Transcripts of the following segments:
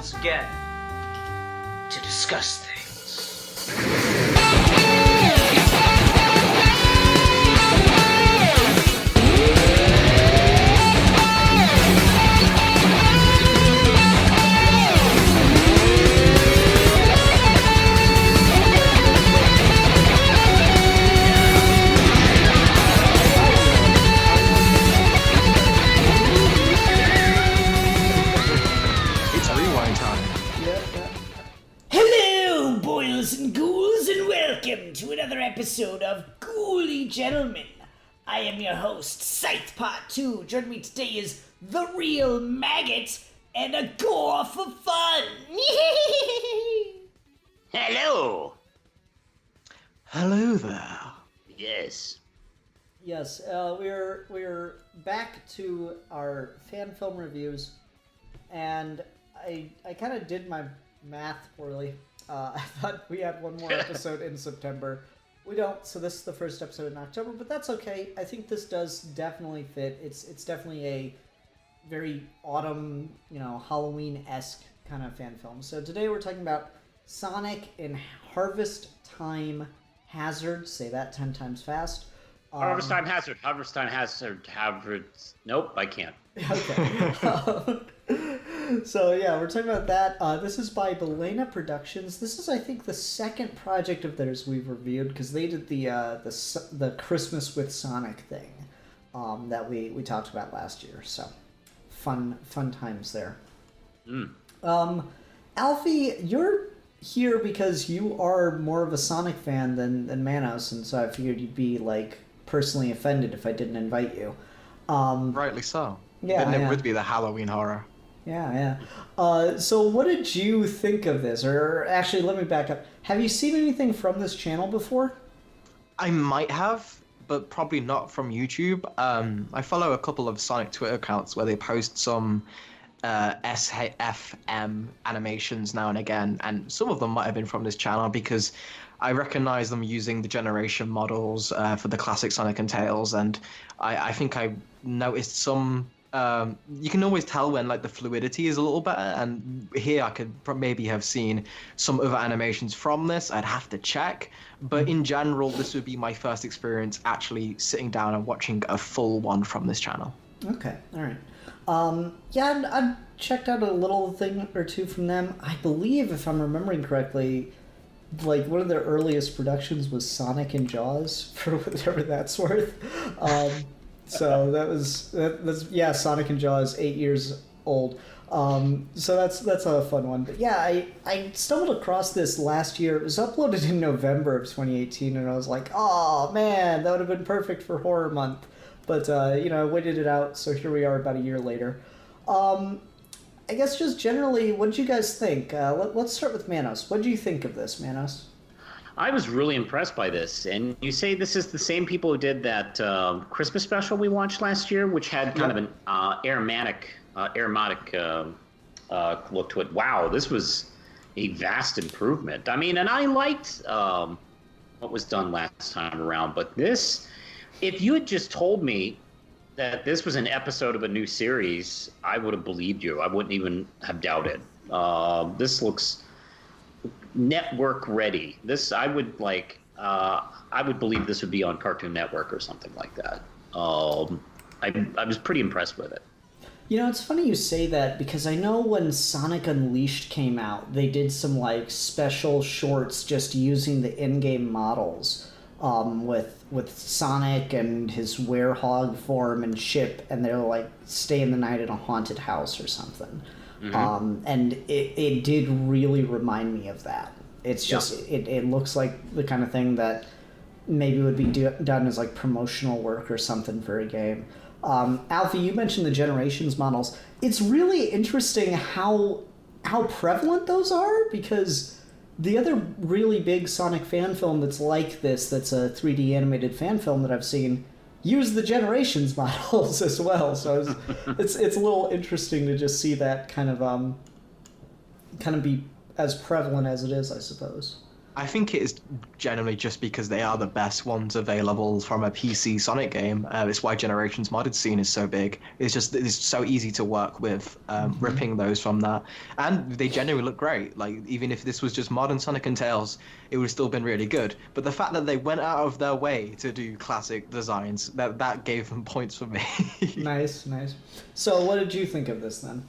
once again to discuss things. To another episode of Ghouly Gentlemen. I am your host, Scythe Part 2. Joining me today is The Real Maggot and a Gore for Fun. Hello. Hello there. Yes. Yes, we're back to our fan film reviews, and I kind of did my math poorly. I thought we had one more episode in September. We don't, so this is the first episode in October, but that's okay. I think this does definitely fit. It's definitely a very autumn, Halloween-esque kind of fan film. So today we're talking about Sonic and Harvest Time Hazard. Say that 10 times fast. Harvest Time Hazard. Nope, I can't. Okay. So yeah, we're talking about that. This is by Belena Productions. This is, I think, the second project of theirs we've reviewed, because they did the Christmas with Sonic thing that we talked about last year. So fun times there. Alfie, you're here because you are more of a Sonic fan than Manos, and so I figured you'd be personally offended if I didn't invite you. Rightly so. Yeah, then it would be the Halloween horror. Yeah. So what did you think of this? Or actually, let me back up. Have you seen anything from this channel before? I might have, but probably not from YouTube. I follow a couple of Sonic Twitter accounts where they post some SFM animations now and again, and some of them might have been from this channel because I recognize them using the generation models for the classic Sonic and Tails, and I think I noticed some... you can always tell when the fluidity is a little better, and here I could maybe have seen some other animations from this. I'd have to check, but in general this would be my first experience actually sitting down and watching a full one from this channel. Okay, all right. Yeah, I've checked out a little thing or two from them. I believe, if I'm remembering correctly, one of their earliest productions was Sonic and Jaws, for whatever that's worth. So that's Sonic and Jaws, 8 years old. So that's a fun one. But yeah, I stumbled across this last year. It was uploaded in November of 2018, and I was like, oh man, that would have been perfect for Horror Month. But I waited it out, so here we are about a year later. I guess just generally, what did you guys think? Let's start with Manos. What did you think of this, Manos? I was really impressed by this. And you say this is the same people who did that Christmas special we watched last year, which had kind of an aromatic look to it. Wow, this was a vast improvement. I mean, and I liked what was done last time around. But this, if you had just told me that this was an episode of a new series, I would have believed you. I wouldn't even have doubted. This looks network ready. This I would believe this would be on Cartoon Network or something like that. I was pretty impressed with it. It's funny you say that, because I know when Sonic Unleashed came out, they did some special shorts just using the in-game models with Sonic and his werehog form and Chip, and they're staying the night in a haunted house or something. Mm-hmm. And it did really remind me of that. It's just it looks like the kind of thing that maybe would be done as promotional work or something for a game. Alfie, you mentioned the Generations models. It's really interesting how prevalent those are, because the other really big Sonic fan film that's like this, that's a 3D animated fan film that I've seen, use the Generations models as well. So it's a little interesting to just see that kind of be as prevalent as it is, I suppose. I think it is generally just because they are the best ones available from a PC Sonic game. It's why Generations modded scene is so big. It's so easy to work with, ripping those from that, and they genuinely look great. Like even if this was just modern Sonic and Tails, it would have still been really good. But the fact that they went out of their way to do classic designs, that gave them points for me. Nice. So what did you think of this then?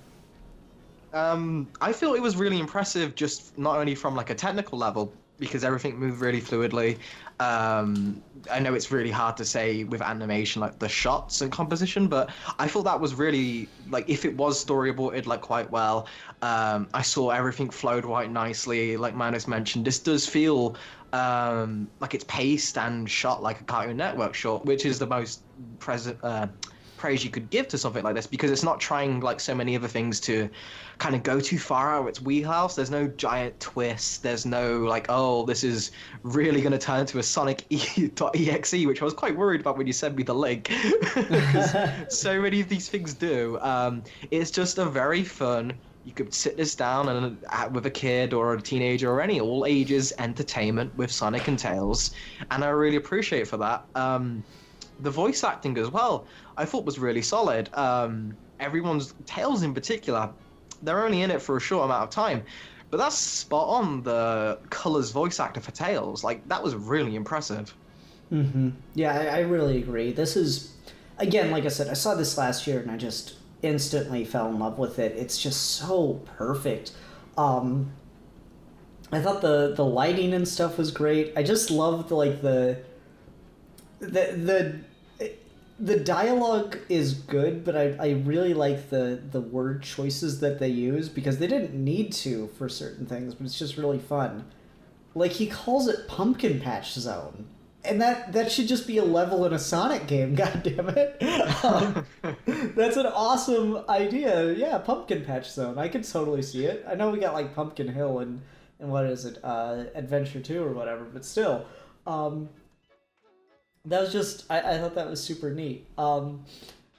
I feel it was really impressive, just not only from like a technical level, because everything moved really fluidly. I know it's really hard to say with animation, like the shots and composition, but I thought that was really, like, if it was storyboarded like quite well. I saw everything flowed quite nicely. Like Manus mentioned, this does feel like it's paced and shot like a Cartoon Network short, which is the most praise you could give to something like this, because it's not trying like so many other things to kind of go too far out of its wheelhouse. There's no giant twist. There's no like, oh, this is really going to turn into a Sonic.exe, which I was quite worried about when you sent me the link. So many of these things do. It's just a very fun, you could sit this down and with a kid or a teenager or any all ages entertainment with Sonic and Tails, and I really appreciate it for that. The voice acting as well, I thought was really solid. Everyone's, Tails in particular, they're only in it for a short amount of time, but that's spot on. The Colors voice actor for Tails, like that was really impressive. Yeah, I really agree. This is, again, like I said, I saw this last year and I just instantly fell in love with it. It's just so perfect. I thought the lighting and stuff was great. I just loved like the dialogue is good, but I really like the word choices that they use, because they didn't need to for certain things, but it's just really fun. Like, he calls it Pumpkin Patch Zone, and that should just be a level in a Sonic game, goddammit. That's an awesome idea. Yeah, Pumpkin Patch Zone. I could totally see it. I know we got like Pumpkin Hill and what is it, Adventure 2 or whatever, but still. That was just, I thought that was super neat. So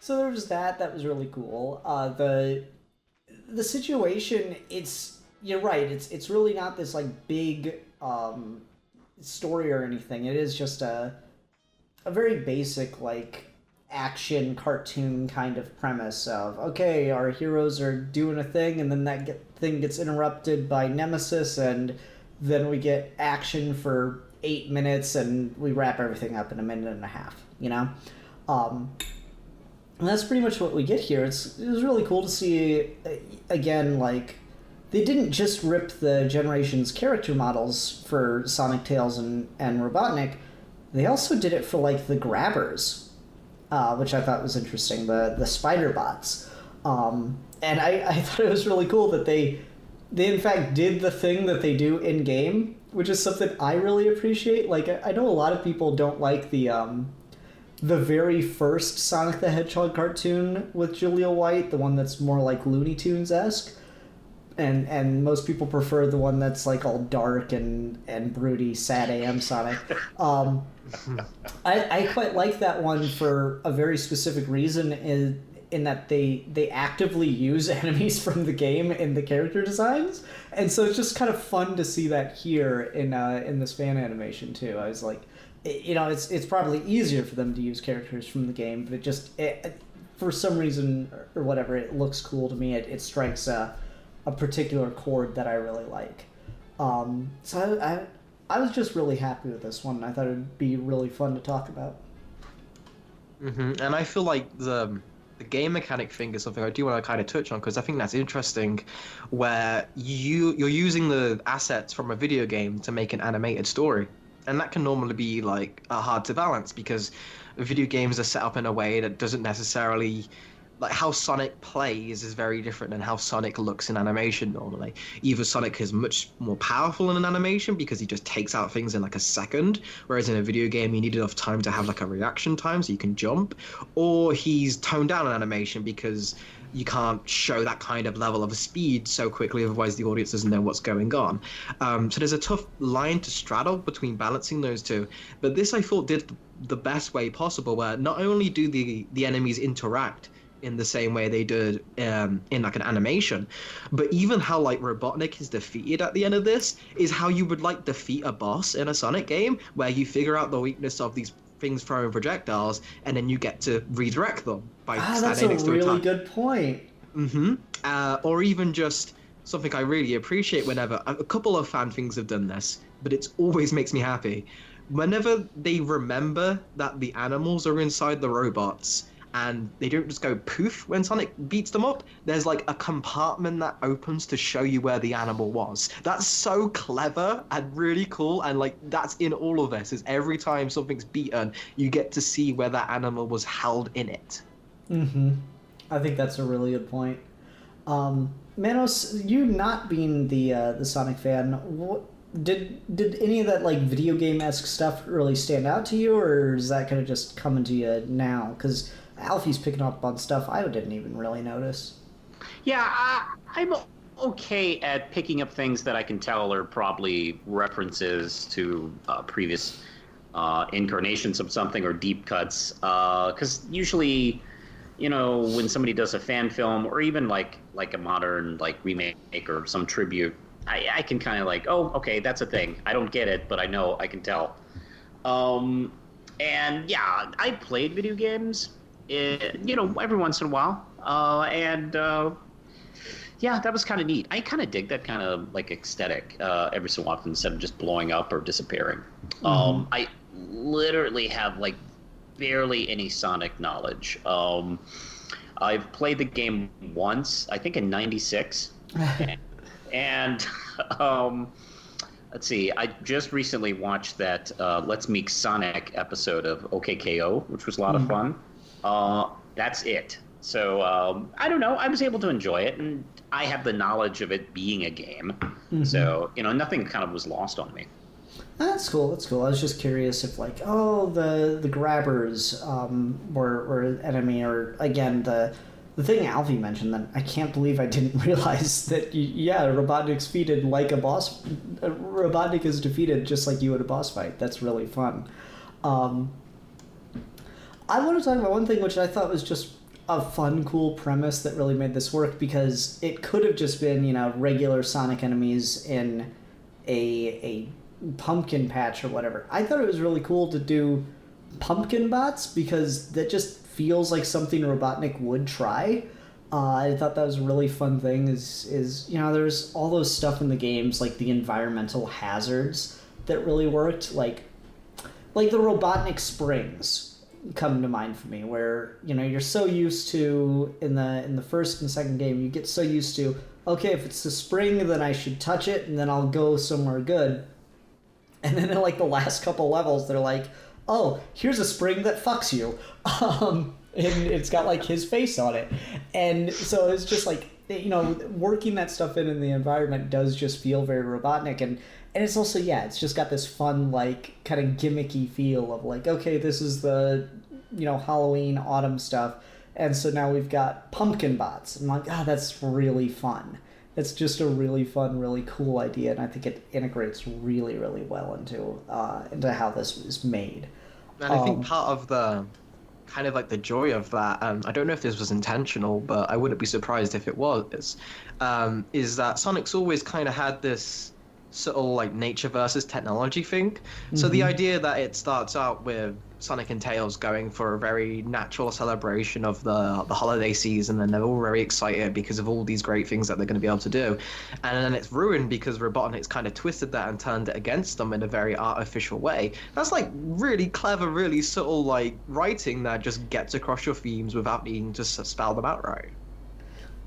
there was that was really cool. The situation, you're right, it's really not this like big story or anything. It is just a very basic like action cartoon kind of premise of, okay, our heroes are doing a thing and then that thing gets interrupted by Nemesis, and then we get action for 8 minutes and we wrap everything up in a minute and a half, you know? And that's pretty much what we get here. It was really cool to see, again, like, they didn't just rip the Generations character models for Sonic, Tails, and Robotnik. They also did it for, like, the Grabbers, which I thought was interesting, the Spider Bots. And I thought it was really cool that they in fact did the thing that they do in-game, which is something I really appreciate. Like, I know a lot of people don't like the very first Sonic the Hedgehog cartoon with Julia White, the one that's more like Looney Tunes-esque. And most people prefer the one that's like all dark and broody, sad AM Sonic. I quite like that one for a very specific reason, in that they actively use enemies from the game in the character designs, and so it's just kind of fun to see that here in this fan animation too. I was like, it's probably easier for them to use characters from the game, but it for some reason or whatever, it looks cool to me. It strikes a particular chord that I really like. So I was just really happy with this one. I thought it would be really fun to talk about. And I feel like the game mechanic thing is something I do want to kind of touch on, because I think that's interesting, where you're using the assets from a video game to make an animated story. And that can normally be like hard to balance, because video games are set up in a way that doesn't necessarily, like, how Sonic plays is very different than how Sonic looks in animation normally. Either Sonic is much more powerful in an animation because he just takes out things in like a second, whereas in a video game you need enough time to have like a reaction time so you can jump, or he's toned down in animation because you can't show that kind of level of speed so quickly, otherwise the audience doesn't know what's going on. So there's a tough line to straddle between balancing those two, but this I thought did the best way possible, where not only do the enemies interact in the same way they did in like an animation. But even how like Robotnik is defeated at the end of this is how you would like defeat a boss in a Sonic game, where you figure out the weakness of these things throwing projectiles, and then you get to redirect them by standing next to a that's a really tank. good point. Or even just something I really appreciate whenever a couple of fan things have done this, but it always makes me happy. Whenever they remember that the animals are inside the robots and they don't just go poof when Sonic beats them up, there's like a compartment that opens to show you where the animal was. That's so clever and really cool, and like that's in all of this, is every time something's beaten, you get to see where that animal was held in it. I think that's a really good point. Manos, you not being the Sonic fan, did any of that like video game-esque stuff really stand out to you, or is that kind of just coming to you now? Because Alfie's picking up on stuff I didn't even really notice. Yeah, I'm okay at picking up things that I can tell are probably references to previous incarnations of something or deep cuts. Because usually, you know, when somebody does a fan film or even like a modern like remake or some tribute, I can kind of like, oh, okay, that's a thing. I don't get it, but I know I can tell. And yeah, I played video games, you know, every once in a while. Yeah, that was kind of neat. I kind of dig that kind of like aesthetic every so often instead of just blowing up or disappearing. I literally have like barely any Sonic knowledge. I've played the game once, I think in '96. And let's see, I just recently watched that Let's Meet Sonic episode of OKKO, which was a lot of fun. That's it. So I don't know. I was able to enjoy it, and I have the knowledge of it being a game. So, you know, nothing kind of was lost on me. That's cool. That's cool. I was just curious if, like, oh, the grabbers were an enemy, or again the thing Alfie mentioned that I can't believe I didn't realize that. Robotnik's defeated like a boss. Robotnik is defeated just like you would a boss fight. That's really fun. I want to talk about one thing which I thought was just a fun, cool premise that really made this work, because it could have just been, you know, regular Sonic enemies in a pumpkin patch or whatever. I thought it was really cool to do pumpkin bots, because that just feels like something Robotnik would try. I thought that was a really fun thing, is you know, there's all those stuff in the games, like the environmental hazards that really worked, like the Robotnik springs come to mind for me, where, you know, you're so used to in the first and second game, you get so used to, okay, if it's the spring, then I should touch it and then I'll go somewhere good. And then in like the last couple levels, they're like, oh, here's a spring that fucks you. And it's got like his face on it. And so it's just like, you know, working that stuff in the environment does just feel very Robotnik. And it's also, yeah, it's just got this fun, like, kind of gimmicky feel of like, okay, this is the, you know, Halloween, autumn stuff. And so now we've got pumpkin bots. I'm like, that's really fun. It's just a really fun, really cool idea, and I think it integrates really, really well into how this was made. And I think part of the kind of like the joy of that, I don't know if this was intentional, but I wouldn't be surprised if it was, is that Sonic's always kind of had this sort of like nature versus technology thing. So the idea that it starts out with Sonic and Tails going for a very natural celebration of the holiday season, and they're all very excited because of all these great things that they're going to be able to do, and then it's ruined because Robotnik's kind of twisted that and turned it against them in a very artificial way. That's like really clever, really subtle like writing that just gets across your themes without needing to spell them out right.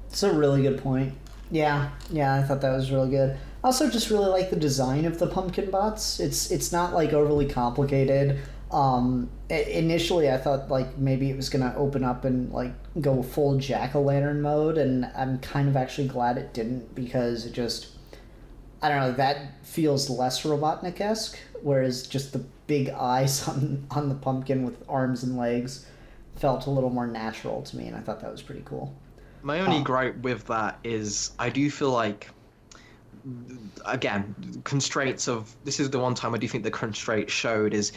It's a really good point. Yeah, I thought that was really good. I also just really like the design of the pumpkin bots. It's not like overly complicated. Initially I thought like maybe it was gonna open up and like go full jack-o'-lantern mode, and I'm kind of actually glad it didn't, because it just, I don't know, that feels less Robotnik-esque, whereas just the big eyes on the pumpkin with arms and legs felt a little more natural to me, and I thought that was pretty cool. My only gripe with that is I do feel like, again, constraints of, this is the one time I do think the constraint showed, is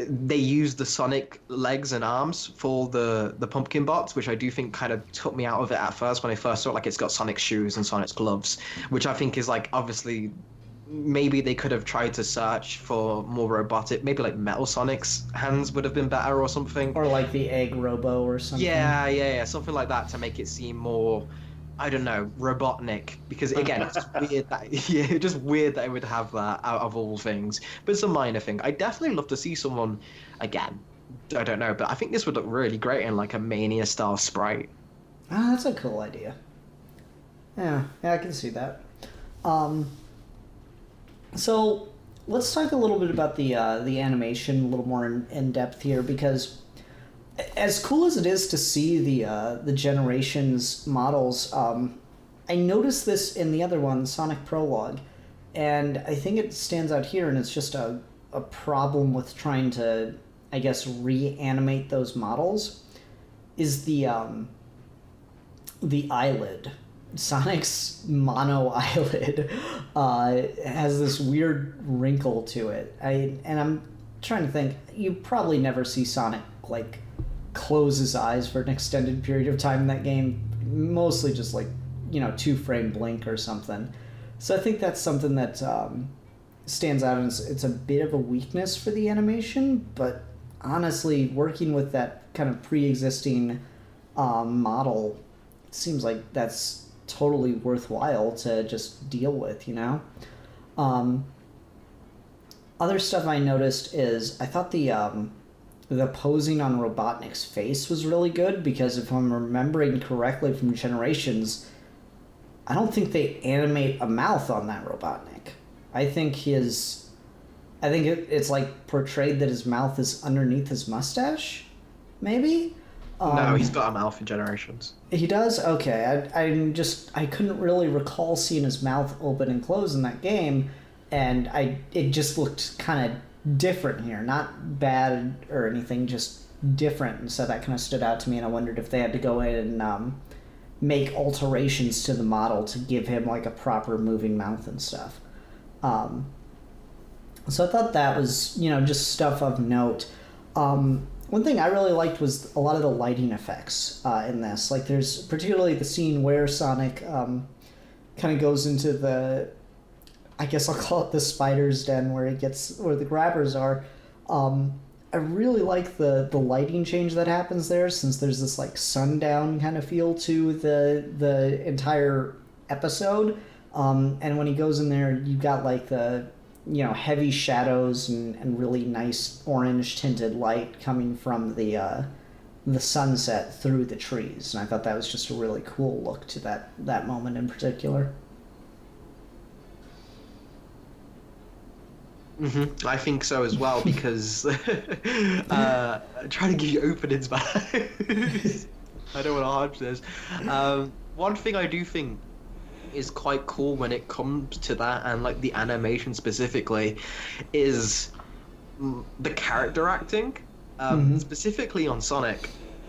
they use the Sonic legs and arms for the pumpkin bots, which I do think kind of took me out of it at first when I first saw it. Like, it's got Sonic shoes and Sonic's gloves, which I think is like, obviously, maybe they could have tried to search for more robotic, maybe like Metal Sonic's hands would have been better or something. Or like the Egg Robo or something. Yeah, something like that to make it seem more, I don't know, Robotnik. Because again, it's just weird that it would have that out of all things. But it's a minor thing. I definitely love to see someone, again, I don't know, but I think this would look really great in like a Mania style sprite. Ah, that's a cool idea. Yeah, I can see that. So let's talk a little bit about the animation a little more in depth here, because as cool as it is to see the Generations models, I noticed this in the other one, Sonic Prologue, and I think it stands out here, and it's just a problem with trying to, I guess, reanimate those models, is the eyelid. Sonic's mono eyelid has this weird wrinkle to it. I'm trying to think. You probably never see Sonic like close his eyes for an extended period of time in that game. Mostly just like 2-frame blink or something. So I think that's something that stands out, and it's a bit of a weakness for the animation. But honestly, working with that kind of pre-existing model, it seems like that's totally worthwhile to just deal with, Other stuff I noticed is I thought the posing on Robotnik's face was really good, because if I'm remembering correctly from Generations, I don't think they animate a mouth on that Robotnik. I think it's like portrayed that his mouth is underneath his mustache, maybe? No, he's got a mouth in Generations. He does? Okay. I couldn't really recall seeing his mouth open and close in that game, and it just looked kind of different here. Not bad or anything, just different, and so that kind of stood out to me, and I wondered if they had to go in and make alterations to the model to give him like a proper moving mouth and stuff. So I thought that was, just stuff of note. One thing I really liked was a lot of the lighting effects in this. Like, there's particularly the scene where Sonic kind of goes into the, I guess I'll call it the spider's den, where the grabbers are. I really like the lighting change that happens there, since there's this like sundown kind of feel to the entire episode. And when he goes in there, you've got like the heavy shadows and really nice orange tinted light coming from the sunset through the trees, and I thought that was just a really cool look to that moment in particular. Mm-hmm. I think so as well, because trying to give you openings, but I don't want to harsh this. One thing I do think is quite cool when it comes to that, and like the animation specifically, is the character acting. Specifically on Sonic.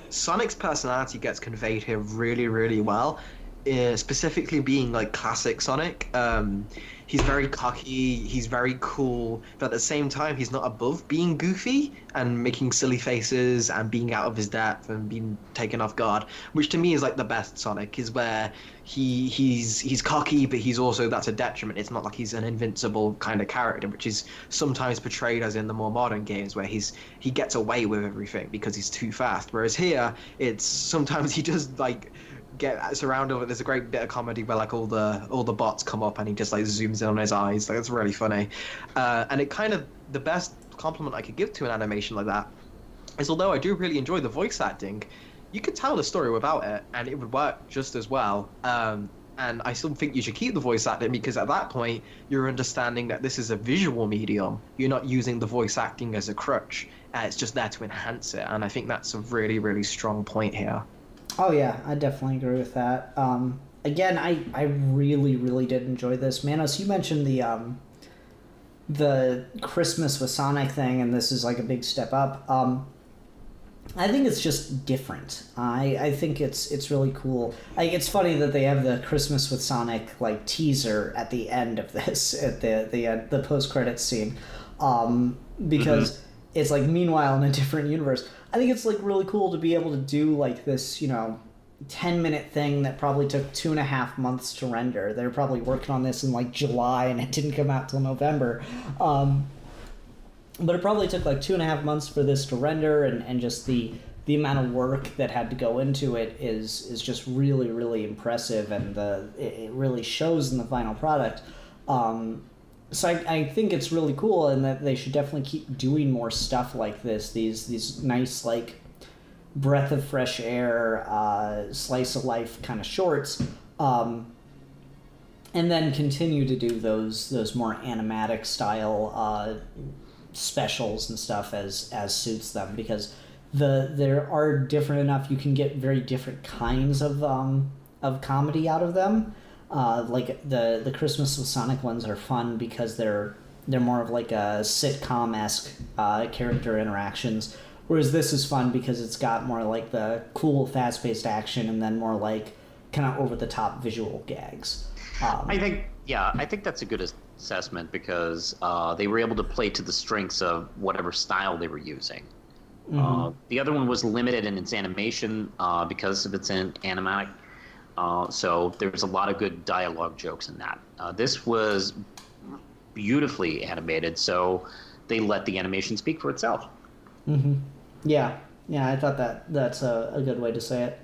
Sonic's personality gets conveyed here really, really well. Specifically being like classic Sonic. He's very cocky, he's very cool, but at the same time he's not above being goofy and making silly faces and being out of his depth and being taken off guard, which to me is like the best Sonic, is where he's cocky, but he's also, that's a detriment. It's not like he's an invincible kind of character, which is sometimes portrayed as in the more modern games, where he gets away with everything because he's too fast. Whereas here, it's sometimes he just like get surrounded with, there's a great bit of comedy where like all the bots come up and he just like zooms in on his eyes. Like, it's really funny. And it kind of, the best compliment I could give to an animation like that is, although I do really enjoy the voice acting, you could tell the story without it and it would work just as well. And I still think you should keep the voice acting, because at that point you're understanding that this is a visual medium. You're not using the voice acting as a crutch. It's just there to enhance it, and I think that's a really, really strong point here. Oh yeah, I definitely agree with that. Again, I really, really did enjoy this. Manos, you mentioned the Christmas with Sonic thing, and this is like a big step up. I think it's just different. I think it's really cool. It's funny that they have the Christmas with Sonic like teaser at the end of this, at the post-credits scene, because it's like meanwhile in a different universe. I think it's like really cool to be able to do like this, 10-minute thing that probably took 2.5 months to render. They were probably working on this in like July and it didn't come out till November. But it probably took like 2.5 months for this to render, and just the amount of work that had to go into it is just really, really impressive, and it really shows in the final product. So I think it's really cool, and that they should definitely keep doing more stuff like this. These nice like breath of fresh air, slice of life kind of shorts, and then continue to do those more animatic style specials and stuff as suits them, because there are different enough. You can get very different kinds of comedy out of them. Like the Christmas with Sonic ones are fun because they're more of like a sitcom-esque character interactions, whereas this is fun because it's got more like the cool fast-paced action and then more like kind of over-the-top visual gags. I think that's a good assessment, because they were able to play to the strengths of whatever style they were using. Mm-hmm. The other one was limited in its animation because of its animatic. So there's a lot of good dialogue jokes in that. This was beautifully animated, so they let the animation speak for itself. Mm-hmm. Yeah, I thought that's a good way to say it.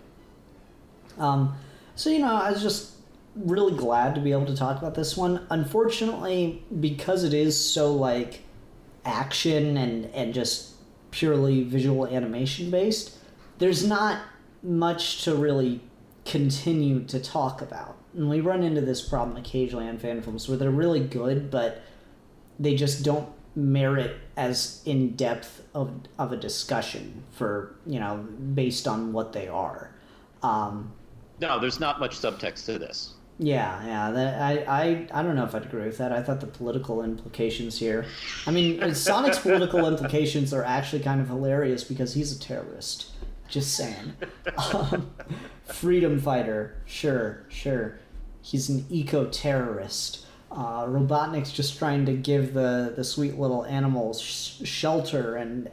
So I was just really glad to be able to talk about this one. Unfortunately, because it is so like action and just purely visual animation based, there's not much to really continue to talk about. And we run into this problem occasionally on fan films where they're really good, but they just don't merit as in-depth of a discussion for, based on what they are. No, there's not much subtext to this. Yeah. I don't know if I'd agree with that. I thought the political implications here... I mean, Sonic's political implications are actually kind of hilarious because he's a terrorist. Just saying. Freedom fighter. Sure. He's an eco-terrorist. Robotnik's just trying to give the sweet little animals shelter and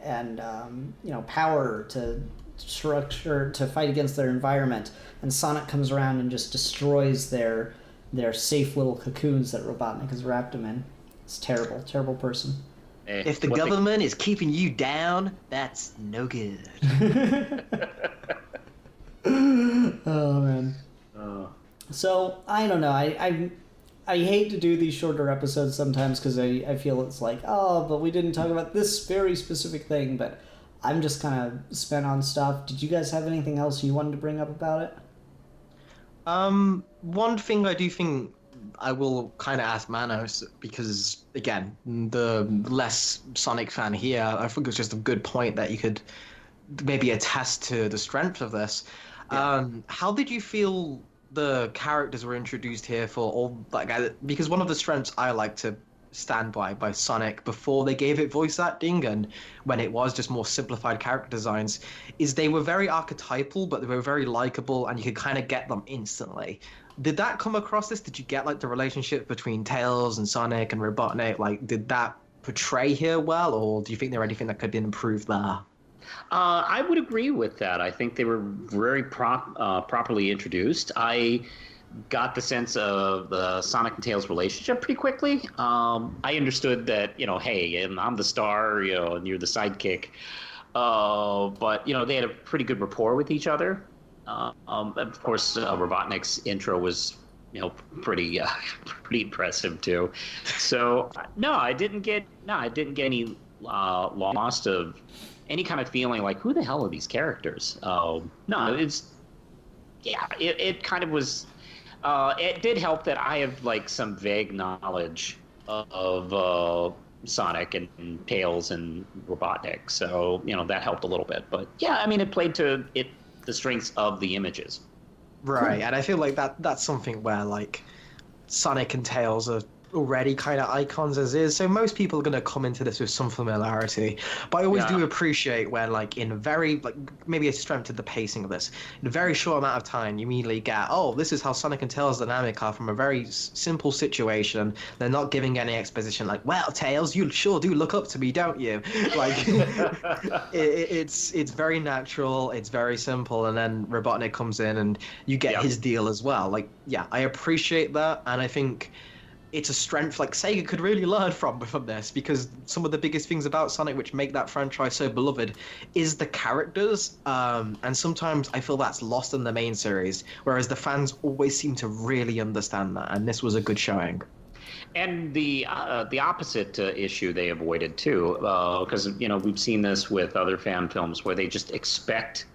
power to structure to fight against their environment, and Sonic comes around and just destroys their safe little cocoons that Robotnik has wrapped them in. It's terrible person. If the government is keeping you down, that's no good. Oh man. So I don't know. I hate to do these shorter episodes sometimes because I feel it's like, but we didn't talk about this very specific thing. But I'm just kind of spent on stuff. Did you guys have anything else you wanted to bring up about it? One thing I do think I will kind of ask Manos, because again, the less Sonic fan here, I think it's just a good point that you could maybe attest to the strength of this. Yeah. How did you feel the characters were introduced here for all that? Because one of the strengths I like to stand by Sonic before they gave it voice acting and when it was just more simplified character designs is they were very archetypal, but they were very likable and you could kind of get them instantly. Did that come across this? Did you get like the relationship between Tails and Sonic and Robotnik? Like, did that portray here well, or do you think there anything that could be improved there? I would agree with that. I think they were very properly introduced. I got the sense of the Sonic and Tails relationship pretty quickly. I understood that, hey, and I'm the star, and you're the sidekick. But, they had a pretty good rapport with each other. Of course, Robotnik's intro was, pretty impressive too. So I didn't get any lost of any kind of feeling like, who the hell are these characters? It kind of was. It did help that I have like some vague knowledge of Sonic and Tails and Robotnik, so that helped a little bit. But it played to the strengths of the images. Right, and I feel like that's something where like Sonic and Tails are already kind of icons as is, so most people are going to come into this with some familiarity. But I always do appreciate when, like, in very, like, maybe a strength to the pacing of this, in a very short amount of time, you immediately get, oh, this is how Sonic and Tails dynamic are from a very simple situation. They're not giving any exposition, like, well, Tails, you sure do look up to me, don't you? Like, it's very natural, it's very simple, and then Robotnik comes in and you get his deal as well. Like, yeah, I appreciate that, and I think it's a strength like Sega could really learn from this, because some of the biggest things about Sonic which make that franchise so beloved is the characters, and sometimes I feel that's lost in the main series, whereas the fans always seem to really understand that, and this was a good showing. And the opposite issue they avoided too, because we've seen this with other fan films where they just expect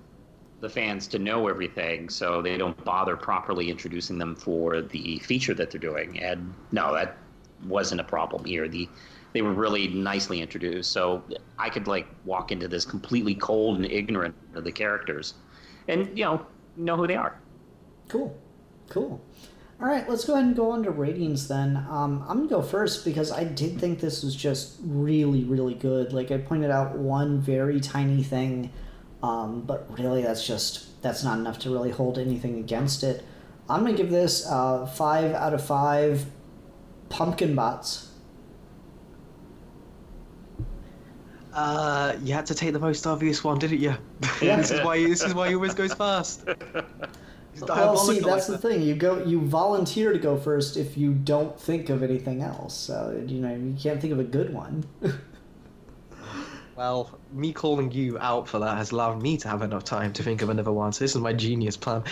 the fans to know everything, so they don't bother properly introducing them for the feature that they're doing. And no, that wasn't a problem here. They were really nicely introduced, so I could like walk into this completely cold and ignorant of the characters, and know who they are. Cool. All right, let's go ahead and go on to ratings then. I'm gonna go first because I did think this was just really, really good. Like I pointed out one very tiny thing. But really, that's not enough to really hold anything against it. I'm going to give this 5 out of 5 pumpkin bots. You had to take the most obvious one, didn't you? Yeah. This is why he always goes first. Well, see, that's the thing. You volunteer to go first if you don't think of anything else. So, you can't think of a good one. Well, me calling you out for that has allowed me to have enough time to think of another one, so this is my genius plan.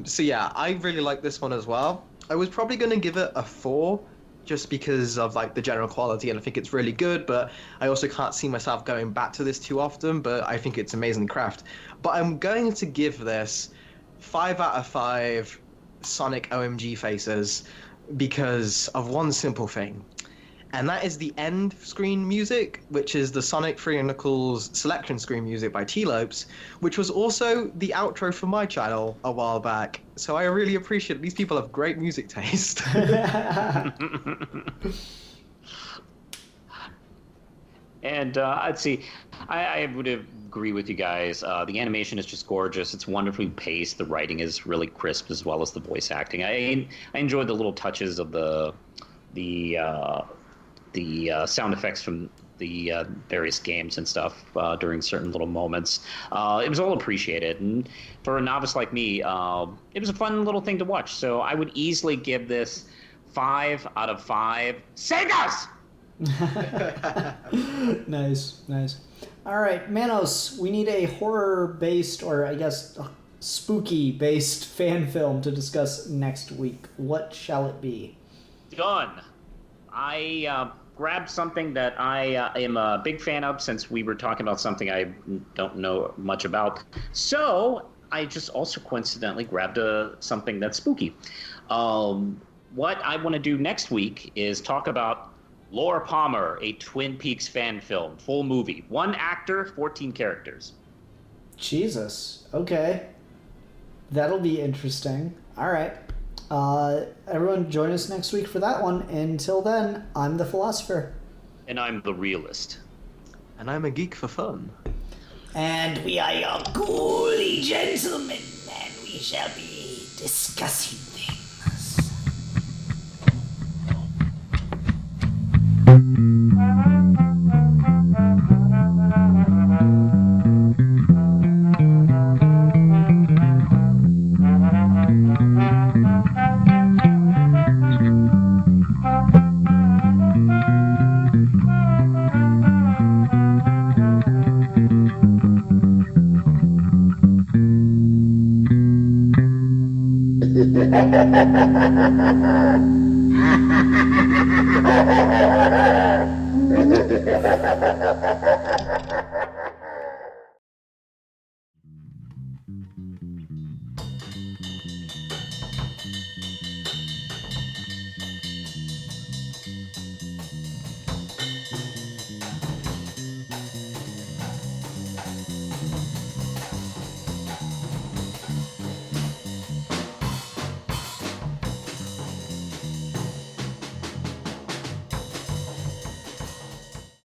So yeah, I really like this one as well. I was probably going to give it a 4, just because of like the general quality, and I think it's really good, but I also can't see myself going back to this too often, but I think it's amazingly crafted. But I'm going to give this 5 out of 5 Sonic OMG faces because of one simple thing. And that is the end screen music, which is the Sonic 3 and Knuckles selection screen music by T-Lopes, which was also the outro for my channel a while back. So I really appreciate it. These people have great music taste. And I'd say I would agree with you guys. The animation is just gorgeous. It's wonderfully paced. The writing is really crisp, as well as the voice acting. I enjoyed the little touches of the sound effects from the various games and stuff during certain little moments. It was all appreciated, and for a novice like me, it was a fun little thing to watch. So I would easily give this 5 out of 5 Segas! Nice. All right, Manos, we need a horror-based, or I guess spooky-based fan film to discuss next week. What shall it be? Done. I grabbed something that I am a big fan of, since we were talking about something I don't know much about. So I just also coincidentally grabbed something that's spooky. What I want to do next week is talk about Laura Palmer, a Twin Peaks fan film, full movie. 1 actor, 14 characters. Jesus. Okay. That'll be interesting. All right. Everyone join us next week for that one. Until then, I'm the philosopher. And I'm the realist. And I'm a geek for fun. And we are your ghouly gentlemen, and we shall be discussing things. Ha ha ha ha!